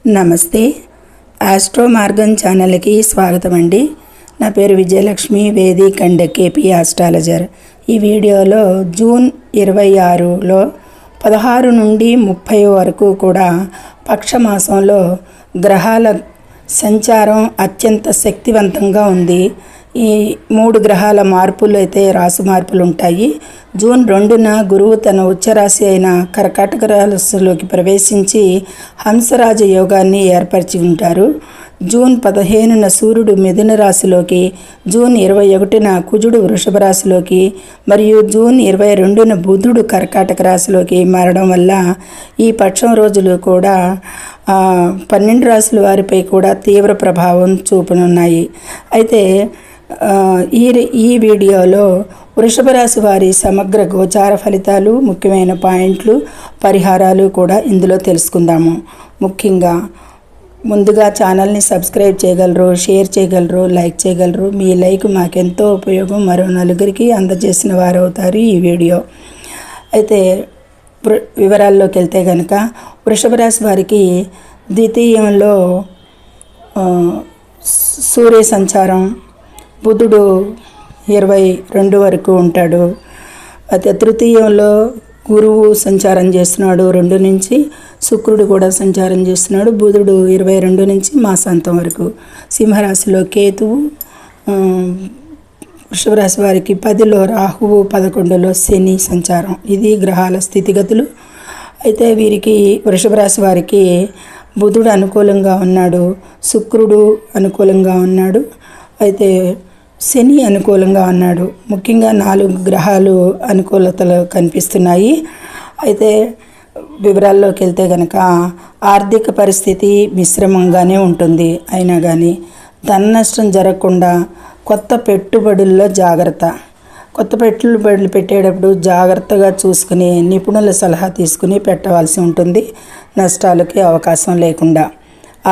నమస్తే. ఆస్ట్రో మార్గం ఛానల్కి స్వాగతం అండి. నా పేరు Vijayalakshmi, Vedic and KP astrologer. ఈ వీడియోలో జూన్ 26లో 16 నుండి 30 వరకు కూడా పక్షమాసంలో గ్రహాల సంచారం అత్యంత శక్తివంతంగా ఉంది. ఈ 3 గ్రహాల మార్పులు అయితే రాశి మార్పులు ఉంటాయి. జూన్ 2న గురువు తన ఉచ్చరాశి అయిన కర్కాటక రాశిలోకి ప్రవేశించి హంసరాజ యోగాన్ని ఏర్పరిచి ఉంటారు. జూన్ 15న సూర్యుడు మిథున రాశిలోకి, జూన్ 21న కుజుడు వృషభ రాశిలోకి మరియు జూన్ 22న బుధుడు కర్కాటక రాశిలోకి మారడం వల్ల ఈ పక్షం రోజులు కూడా 12 రాశుల వారిపై కూడా తీవ్ర ప్రభావం చూపనున్నాయి. అయితే ఈ వీడియోలో వృషభ రాశి వారి సమగ్ర గోచార ఫలితాలు, ముఖ్యమైన పాయింట్లు, పరిహారాలు కూడా ఇందులో తెలుసుకుందాము. ముఖ్యంగా ముందుగా ఛానల్ని సబ్స్క్రైబ్ చేయగలరు, షేర్ చేయగలరు, లైక్ చేయగలరు. మీ లైక్ మాకెంతో ఉపయోగం, మరో నలుగురికి అందజేసిన వారు అవుతారు ఈ వీడియో. అయితే వివరాల్లోకి వెళ్తే కనుక వృషభ రాశి వారికి ద్వితీయంలో సూర్య సంచారం, బుధుడు 22 వరకు ఉంటాడు. అయితే తృతీయంలో గురువు సంచారం చేస్తున్నాడు 2 నుంచి, శుక్రుడు కూడా సంచారం చేస్తున్నాడు. బుధుడు 22 నుంచి మాసాంతం వరకు. సింహరాశిలో కేతువు, వృషభ రాశి వారికి 10లో రాహువు, 11లో శని సంచారం. ఇది గ్రహాల స్థితిగతులు. అయితే వీరికి వృషభ రాశి వారికి బుధుడు అనుకూలంగా ఉన్నాడు, శుక్రుడు అనుకూలంగా ఉన్నాడు, అయితే శని అనుకూలంగా ఉన్నాడు. ముఖ్యంగా 4 గ్రహాలు అనుకూలతలు కనిపిస్తున్నాయి. అయితే వివరాల్లోకి వెళ్తే కనుక ఆర్థిక పరిస్థితి మిశ్రమంగానే ఉంటుంది. అయినా కానీ ధన నష్టం జరగకుండా కొత్త పెట్టుబడుల్లో జాగ్రత్త. కొత్త పెట్టుబడులు పెట్టేటప్పుడు జాగ్రత్తగా చూసుకుని నిపుణుల సలహా తీసుకుని పెట్టవలసి ఉంటుంది, నష్టాలకి అవకాశం లేకుండా.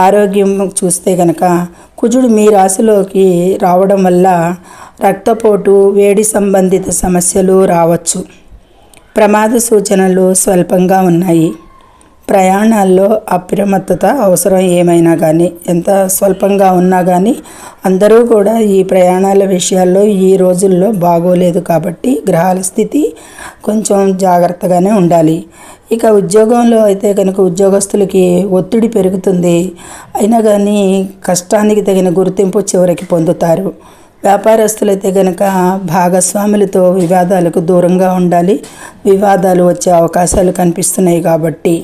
ఆరోగ్యం చూస్తే కనుక కుజుడు మీ రాశిలోకి రావడం వల్ల రక్తపోటు, వేడి సంబంధిత సమస్యలు రావచ్చు. ప్రమాద సూచనలు స్వల్పంగా ఉన్నాయి. ప్రయాణాల్లో అప్రమత్తత అవసరం. ఏమైనా కానీ ఎంత స్వల్పంగా ఉన్నా కానీ అందరూ కూడా ఈ ప్రయాణాల విషయాల్లో ఈ రోజుల్లో బాగోలేదు కాబట్టి గ్రహాల స్థితి కొంచెం జాగ్రత్తగానే ఉండాలి. ఇక ఉద్యోగంలో అయితే కనుక ఉద్యోగస్తులకి ఒత్తిడి పెరుగుతుంది. అయినా కానీ కష్టానికి తగిన గుర్తింపు చివరికి పొందుతారు. వ్యాపారస్తులైతే కనుక భాగస్వాములతో వివాదాలకు దూరంగా ఉండాలి. వివాదాలు వచ్చే అవకాశాలు కనిపిస్తున్నాయి కాబట్టి.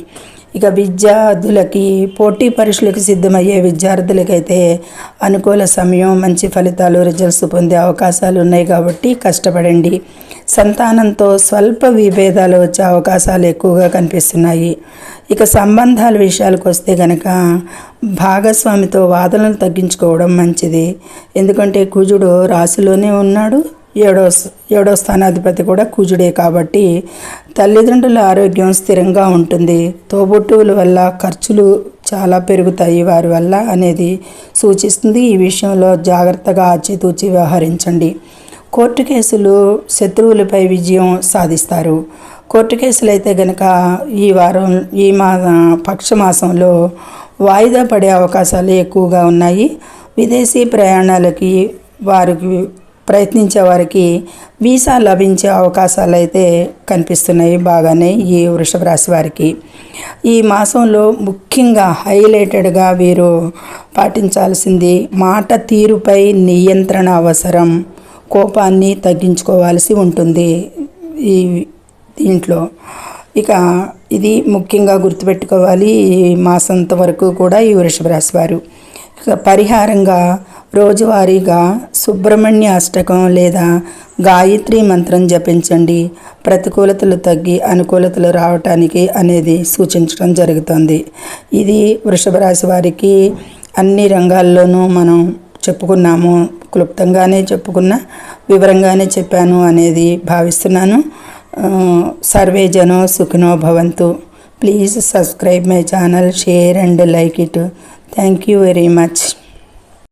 ఇక విద్యార్థులకి, పోటీ పరీక్షలకు సిద్ధమయ్యే విద్యార్థులకైతే అనుకూల సమయం, మంచి ఫలితాలు, రిజల్ట్స్ పొందే అవకాశాలు ఉన్నాయి కాబట్టి కష్టపడండి. సంతానంతో స్వల్ప విభేదాలు వచ్చే అవకాశాలు ఎక్కువగా కనిపిస్తున్నాయి. ఇక సంబంధాల విషయాలకు వస్తే కనుక భాగస్వామితో వాదనలు తగ్గించుకోవడం మంచిది. ఎందుకంటే కుజుడు రాశిలోనే ఉన్నాడు, 7వ స్థానాధిపతి కూడా కుజుడే కాబట్టి తల్లిదండ్రుల ఆరోగ్యం స్థిరంగా ఉంటుంది. తోబుట్టువుల వల్ల ఖర్చులు చాలా పెరుగుతాయి వారి వల్ల అనేది సూచిస్తుంది. ఈ విషయంలో జాగ్రత్తగా ఆచితూచి వ్యవహరించండి. కోర్టు కేసులు శత్రువులపై విజయం సాధిస్తారు. కోర్టు కేసులు అయితే కనుక ఈ పక్షమాసంలో వాయిదా పడే అవకాశాలు ఎక్కువగా ఉన్నాయి. విదేశీ ప్రయాణాలకి ప్రయత్నించే వారికి వీసా లభించే అవకాశాలు అయితే కనిపిస్తున్నాయి బాగానే ఈ వృషభ రాశి వారికి. ఈ మాసంలో ముఖ్యంగా హైలైటెడ్గా వీరు పాటించాల్సింది మాట తీరుపై నియంత్రణ అవసరం. కోపాన్ని తగ్గించుకోవాల్సి ఉంటుంది దీంట్లో. ఇక ఇది ముఖ్యంగా గుర్తుపెట్టుకోవాలి ఈ మాసంత వరకు కూడా ఈ వృషభ రాశి వారు. ఇక పరిహారంగా రోజువారీగా సుబ్రహ్మణ్య అష్టకం లేదా గాయత్రి మంత్రం జపించండి. ప్రతికూలతలు తగ్గి అనుకూలతలు రావటానికి అనేది సూచించడం జరుగుతుంది. ఇది వృషభ రాశి వారికి అన్ని రంగాల్లోనూ మనం చెప్పుకున్నాము, క్లుప్తంగానే చెప్పుకున్నా, వివరంగానే చెప్పాను అనేది భావిస్తున్నాను. సర్వే జనో సుఖినో భవంతు. Please subscribe my channel, share and like it. Thank you very much.